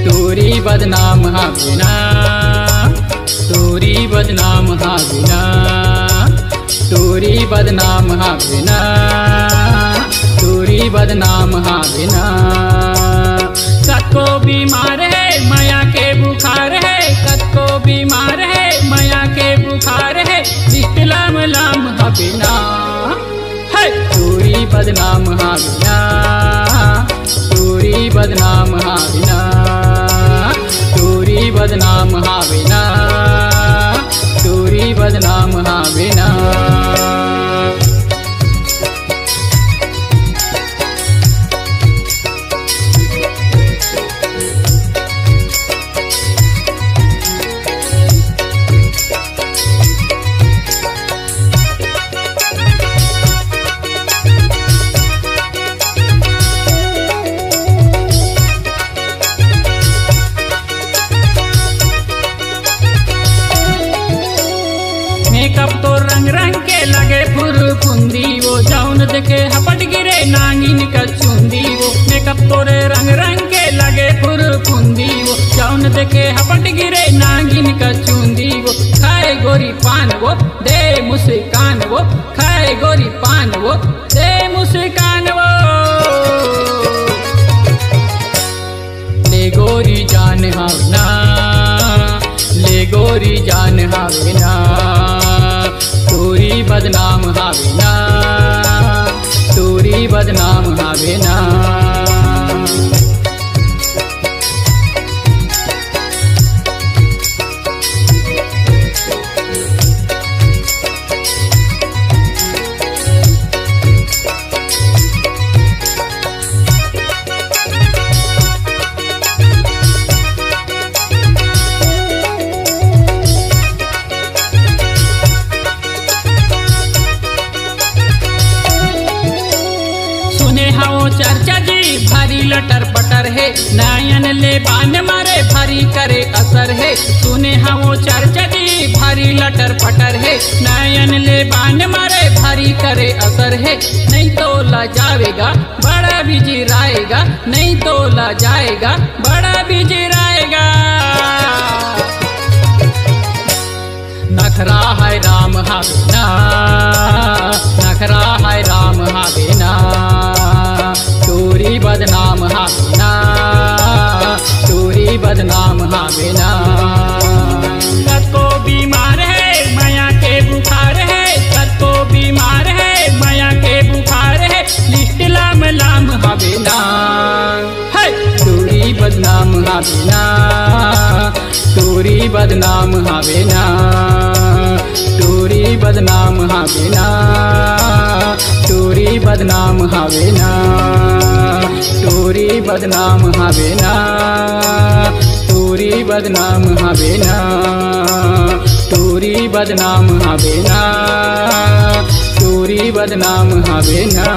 तोरी बदनाम हा बिना, तोरी बदनाम हा बिना, तोरी बदनाम हा बिना, तोरी बदनाम हा बिना। कतको बीमार है माया के बुखार है, कतको बीमार है माया के बुखार है, लाम लाम हा बिना है। तोरी बदनाम हा बिना, तोरी बदनाम हा बिना, तोरी बदनाम हा बिना, तोरी बदनाम हा बिना। मेकअप तो रंग रंग के लगे फुरफुंदी, वो जौन देखे हपट गिरे नागिन का चुंदी। वो मेकअप तो रंग रंग के लगे फुरफुंदी, वो जौन देखे हपट गिरे नागिन का चुंदी। वो खाए गोरी पान वो दे मुस्कान, वो खाए गोरी पान वो दे मुस्कान। वो ले गोरी जान हावना, ले गोरी जान हावना, तोरी बदनाम हा बिना, तोरी बदनाम हा बिना। चर्चा जी भारी लटर पटर है, नयन ले बान मारे भारी करे असर है। सुने हाँ वो चर्चा जी भारी लटर पटर है, नयन ले बान मारे भारी करे असर है। नहीं तो ला जाएगा बड़ा बिजी राएगा, नहीं तो ला जाएगा बड़ा बिजी राएगा। नखरा है राम हा बिना, नखरा है राम हा बिना, तोरी बदनाम हा बिना, तोरी बदनाम हा बिना। कतको बीमार है माया के बुखार है, कतको बीमार है माया के बुखार है, लिस्ट लाम लाम हा बिना है। तोरी बदनाम हा बिना, तोरी बदनाम हा बिना, तोरी बदनाम हा बिना, तोरी बदनाम हा बिना, तोरी बदनाम हा बिना, तोरी बदनाम हा बिना, तोरी बदनाम हा बिना, तोरी बदनाम हा बिना।